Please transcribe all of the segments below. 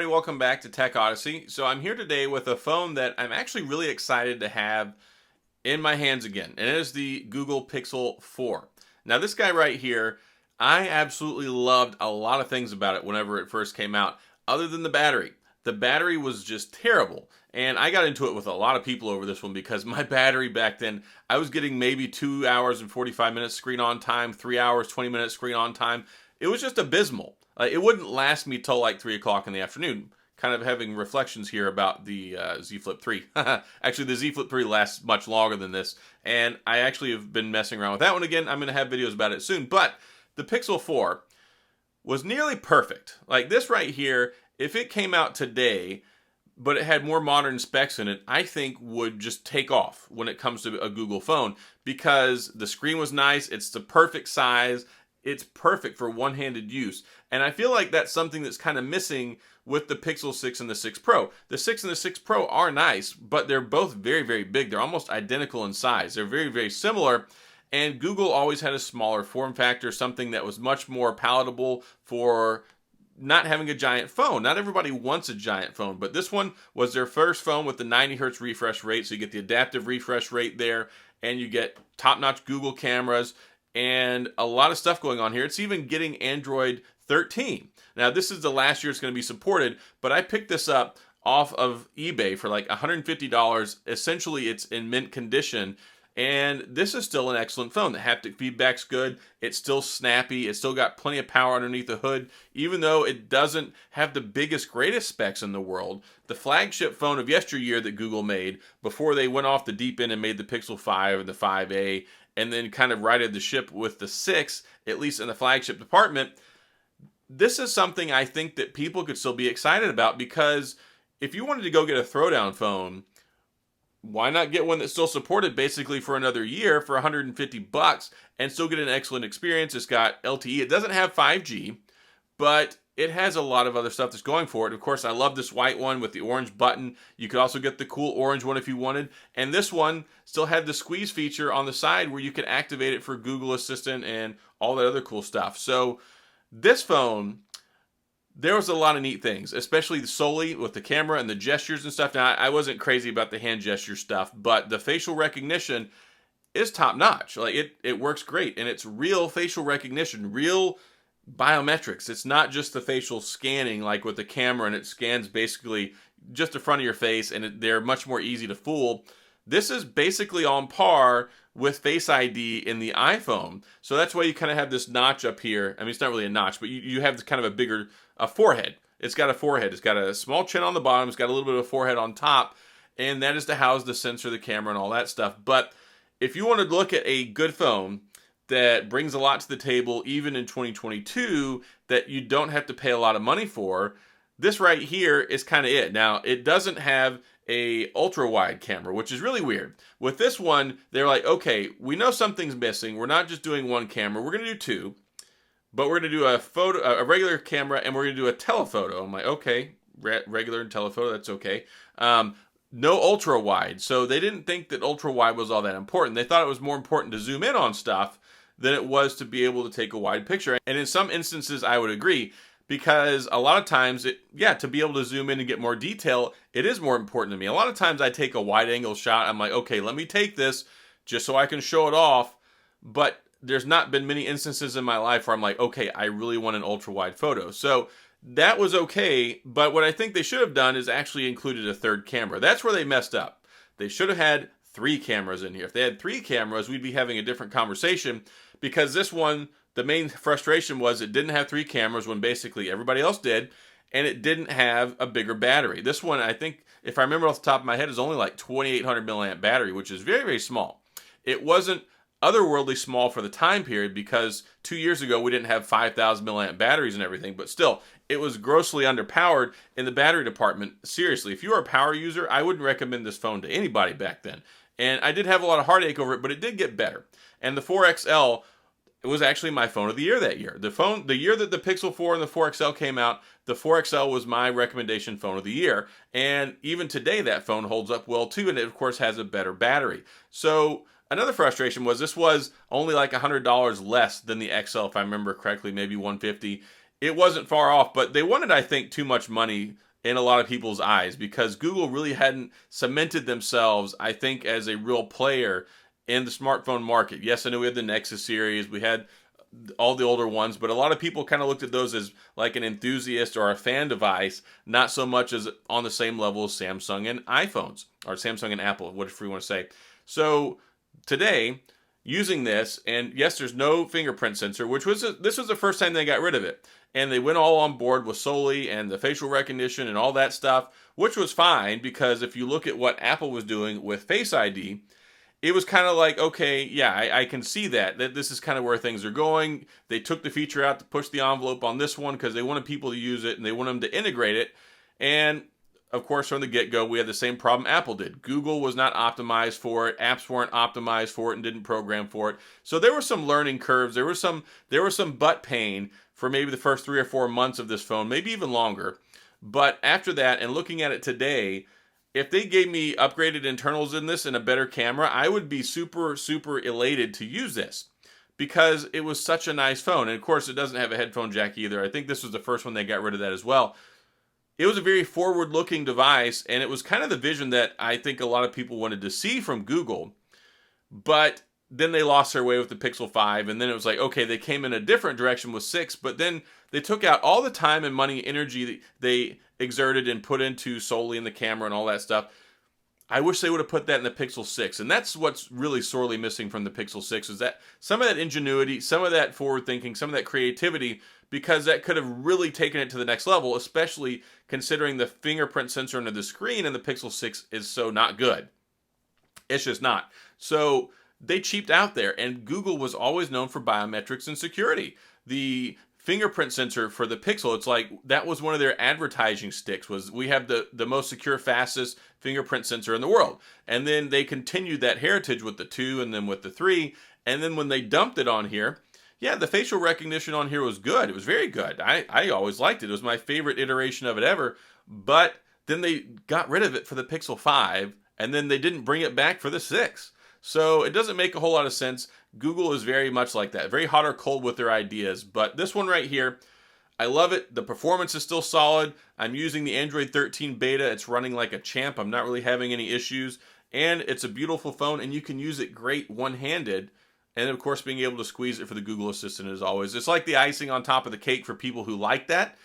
everybody, welcome back to Tech Odyssey. So I'm here today with a phone that I'm actually really excited to have in my hands again, and it is the Google Pixel 4. Now this guy right here, I absolutely loved a lot of things about it whenever it first came out, other than the battery. The battery was just terrible, and I got into it with a lot of people over this one because my battery back then, I was getting maybe 2 hours and 45 minutes screen on time, 3 hours, 20 minutes screen on time. It was just abysmal. It wouldn't last me till like 3 o'clock in the afternoon. Kind of having reflections here about the Z Flip 3. Actually, the Z Flip 3 lasts much longer than this, and I actually have been messing around with that one again. I'm going to have videos about it soon, but the Pixel 4 was nearly perfect. Like this right here, if it came out today, but it had more modern specs in it, I think would just take off when it comes to a Google phone because the screen was nice, it's the perfect size, it's perfect for one-handed use. And I feel like that's something that's kind of missing with the Pixel 6 and the 6 Pro. The 6 and the 6 Pro are nice, but they're both very, very big. They're almost identical in size. They're very, very similar. And Google always had a smaller form factor, something that was much more palatable for not having a giant phone. Not everybody wants a giant phone, but this one was their first phone with the 90 hertz refresh rate. So you get the adaptive refresh rate there, and you get top-notch Google cameras, and a lot of stuff going on here. It's even getting Android 13. Now, this is the last year it's going to be supported, but I picked this up off of eBay for like $150. Essentially, it's in mint condition, and this is still an excellent phone. The haptic feedback's good. It's still snappy. It's still got plenty of power underneath the hood, even though it doesn't have the biggest, greatest specs in the world. The flagship phone of yesteryear that Google made before they went off the deep end and made the Pixel 5 and the 5a, and then kind of righted the ship with the 6, at least in the flagship department. This is something I think that people could still be excited about, because if you wanted to go get a throwdown phone, why not get one that's still supported basically for another year for $150 and still get an excellent experience? It's got LTE. It doesn't have 5G, but it has a lot of other stuff that's going for it. Of course, I love this white one with the orange button. You could also get the cool orange one if you wanted. And this one still had the squeeze feature on the side where you could activate it for Google Assistant and all that other cool stuff. So this phone, there was a lot of neat things, especially solely with the camera and the gestures and stuff. Now, I wasn't crazy about the hand gesture stuff, but the facial recognition is top notch. Like it works great, and it's real facial recognition, real biometrics. It's not just the facial scanning like with the camera, and it scans basically just the front of your face, and they're much more easy to fool. This is basically on par with Face ID in the iPhone. So that's why you kind of have this notch up here. I mean, it's not really a notch, but you have kind of a bigger forehead. It's got a forehead. It's got a small chin on the bottom. It's got a little bit of a forehead on top. And that is to house the sensor, the camera, and all that stuff. But if you want to look at a good phone that brings a lot to the table, even in 2022, that you don't have to pay a lot of money for, this right here is kind of it. Now, it doesn't have a ultra wide camera, which is really weird. With this one, they're like, okay, we know something's missing. We're not just doing one camera. We're going to do two, but we're going to do a regular camera, and we're going to do a telephoto. I'm like, okay, regular and telephoto, that's okay. No ultra wide. So they didn't think that ultra wide was all that important. They thought it was more important to zoom in on stuff than it was to be able to take a wide picture. And in some instances, I would agree, because a lot of times, to be able to zoom in and get more detail, it is more important to me. A lot of times I take a wide angle shot. I'm like, okay, let me take this just so I can show it off. But there's not been many instances in my life where I'm like, okay, I really want an ultra wide photo. So that was okay. But what I think they should have done is actually included a third camera. That's where they messed up. They should have had 3 cameras in here. If they had 3 cameras, we'd be having a different conversation, because this one, the main frustration was it didn't have 3 cameras when basically everybody else did, and it didn't have a bigger battery. This one, I think, if I remember off the top of my head, is only like 2,800 milliamp battery, which is very, very small. It wasn't otherworldly small for the time period, because 2 years ago we didn't have 5,000 milliamp batteries and everything, but still, it was grossly underpowered in the battery department. Seriously, if you are a power user, I wouldn't recommend this phone to anybody back then. And I did have a lot of heartache over it, but it did get better. And the 4XL, it was actually my phone of the year that year. The year that the Pixel 4 and the 4XL came out, the 4XL was my recommendation phone of the year. And even today, that phone holds up well too, and it of course has a better battery. So another frustration was this was only like $100 less than the XL, if I remember correctly, maybe $150. It wasn't far off, but they wanted, I think, too much money in a lot of people's eyes because Google really hadn't cemented themselves, I think, as a real player in the smartphone market. Yes, I know we had the Nexus series, we had all the older ones, but a lot of people kind of looked at those as like an enthusiast or a fan device, not so much as on the same level as Samsung and iPhones, or Samsung and Apple, whatever you want to say. So today, using this, and yes, there's no fingerprint sensor, this was the first time they got rid of it. And they went all on board with Soli and the facial recognition and all that stuff, which was fine because if you look at what Apple was doing with Face ID, it was kind of like, okay, yeah, I can see that this is kind of where things are going. They took the feature out to push the envelope on this one because they wanted people to use it and they want them to integrate it. And of course, from the get-go, we had the same problem Apple did. Google was not optimized for it. Apps weren't optimized for it and didn't program for it. So there were some learning curves. There was some butt pain for maybe the first 3 or 4 months of this phone, maybe even longer. But after that, and looking at it today, if they gave me upgraded internals in this and a better camera, I would be super, super elated to use this because it was such a nice phone. And of course, it doesn't have a headphone jack either. I think this was the first one they got rid of that as well. It was a very forward-looking device, and it was kind of the vision that I think a lot of people wanted to see from Google. But then they lost their way with the Pixel 5, and then it was like, okay, they came in a different direction with 6, but then they took out all the time and money and energy that they exerted and put into Soli in the camera and all that stuff. I wish they would have put that in the Pixel 6, and that's what's really sorely missing from the Pixel 6 is that some of that ingenuity, some of that forward thinking, some of that creativity, because that could have really taken it to the next level, especially considering the fingerprint sensor under the screen in the Pixel 6 is so not good. It's just not. So they cheaped out there, and Google was always known for biometrics and security. The fingerprint sensor for the Pixel, it's like that was one of their advertising sticks, was we have the most secure, fastest fingerprint sensor in the world. And then they continued that heritage with the 2 and then with the 3. And then when they dumped it on here, yeah, the facial recognition on here was good. It was very good. I always liked it. It was my favorite iteration of it ever. But then they got rid of it for the Pixel 5, and then they didn't bring it back for the 6. So it doesn't make a whole lot of sense. Google is very much like that, very hot or cold with their ideas. But this one right here, I love it. The performance is still solid. I'm using the Android 13 beta. It's running like a champ. I'm not really having any issues. And it's a beautiful phone, and you can use it great one-handed. And of course, being able to squeeze it for the Google Assistant as always. It's like the icing on top of the cake for people who like that.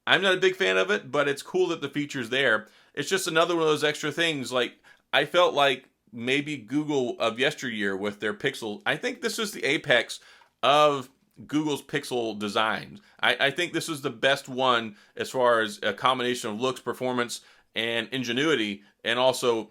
I'm not a big fan of it, but it's cool that the feature's there. It's just another one of those extra things. Like, I felt like maybe Google of yesteryear with their Pixel, I think this is the apex of Google's Pixel design. I think this is the best one as far as a combination of looks, performance, and ingenuity, and also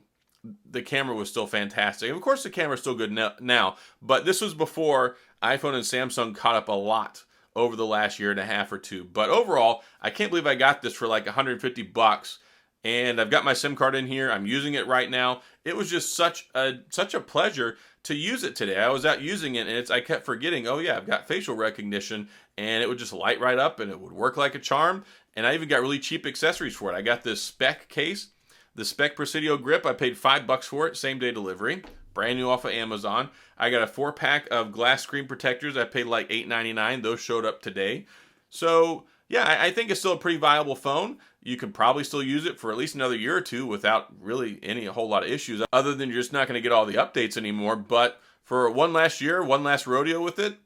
the camera was still fantastic. And of course, the camera's still good now, but this was before iPhone and Samsung caught up a lot over the last year and a half or two. But overall, I can't believe I got this for like $150, and I've got my SIM card in here. I'm using it right now. It was just such a pleasure to use it today. I was out using it, and I kept forgetting, oh yeah, I've got facial recognition, and it would just light right up, and it would work like a charm. And I even got really cheap accessories for it. I got this Spec case, the Spec Presidio grip. I paid $5 for it, same day delivery, brand new off of Amazon. I got a 4-pack of glass screen protectors. I paid like $8.99. Those showed up today. So yeah, I think it's still a pretty viable phone. You could probably still use it for at least another year or two without really a whole lot of issues, other than you're just not going to get all the updates anymore. But for one last year, one last rodeo with it,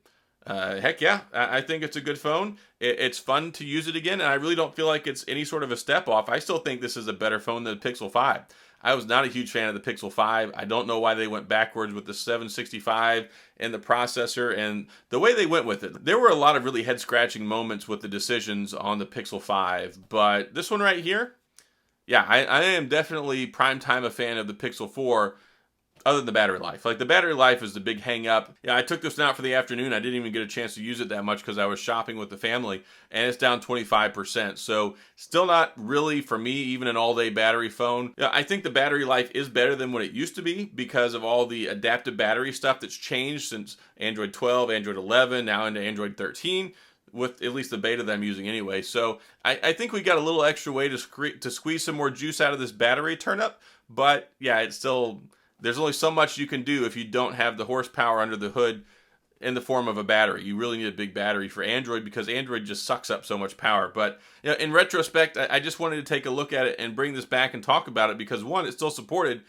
heck yeah, I think it's a good phone. It's fun to use it again, and I really don't feel like it's any sort of a step off. I still think this is a better phone than the Pixel 5. I was not a huge fan of the Pixel 5. I don't know why they went backwards with the 765 and the processor and the way they went with it. There were a lot of really head-scratching moments with the decisions on the Pixel 5, but this one right here, yeah, I am definitely prime time a fan of the Pixel 4, other than the battery life. Like, the battery life is the big hang up. Yeah, I took this out for the afternoon. I didn't even get a chance to use it that much because I was shopping with the family, and it's down 25%. So still not really, for me, even an all-day battery phone. Yeah, I think the battery life is better than what it used to be because of all the adaptive battery stuff that's changed since Android 12, Android 11, now into Android 13, with at least the beta that I'm using anyway. So I think we got a little extra way to squeeze some more juice out of this battery turnip. But yeah, it's still... There's only so much you can do if you don't have the horsepower under the hood in the form of a battery. You really need a big battery for Android because Android just sucks up so much power. But you know, in retrospect, I just wanted to take a look at it and bring this back and talk about it because one, it's still supported.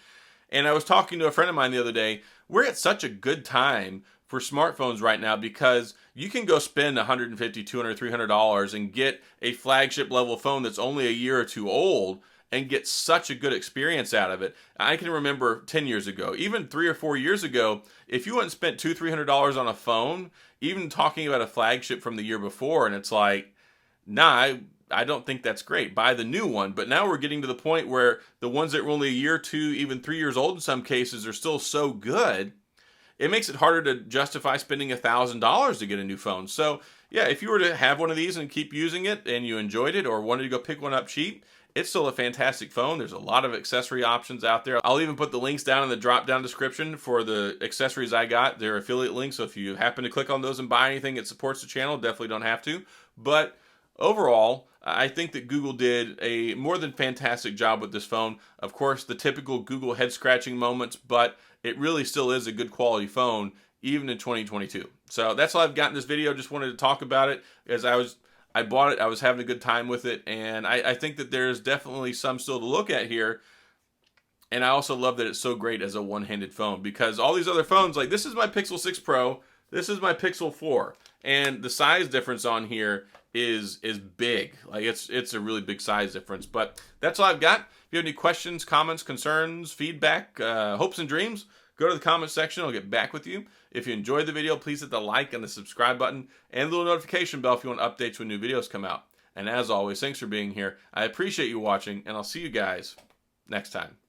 And I was talking to a friend of mine the other day. We're at such a good time for smartphones right now because you can go spend $150, $200, $300 and get a flagship level phone that's only a year or two old and get such a good experience out of it. I can remember 10 years ago, even 3 or 4 years ago, if you went and spent $200, $300 on a phone, even talking about a flagship from the year before, and it's like, nah, I don't think that's great. Buy the new one. But now we're getting to the point where the ones that were only a year, 2, even 3 years old in some cases are still so good, it makes it harder to justify spending $1,000 to get a new phone. So yeah, if you were to have one of these and keep using it and you enjoyed it or wanted to go pick one up cheap, it's still a fantastic phone. There's a lot of accessory options out there. I'll even put the links down in the drop-down description for the accessories I got. They're affiliate links, so if you happen to click on those and buy anything, it supports the channel. Definitely don't have to. But overall, I think that Google did a more than fantastic job with this phone. Of course, the typical Google head-scratching moments, but it really still is a good quality phone, even in 2022. So that's all I've got in this video. Just wanted to talk about it as I bought it, I was having a good time with it, and I think that there's definitely some still to look at here. And I also love that it's so great as a one-handed phone because all these other phones, like this is my Pixel 6 Pro, this is my Pixel 4, and the size difference on here is big. Like it's a really big size difference. But that's all I've got. If you have any questions, comments, concerns, feedback, hopes and dreams, go to the comment section. I'll get back with you. If you enjoyed the video, please hit the like and the subscribe button and the little notification bell if you want updates when new videos come out. And as always, thanks for being here. I appreciate you watching, and I'll see you guys next time.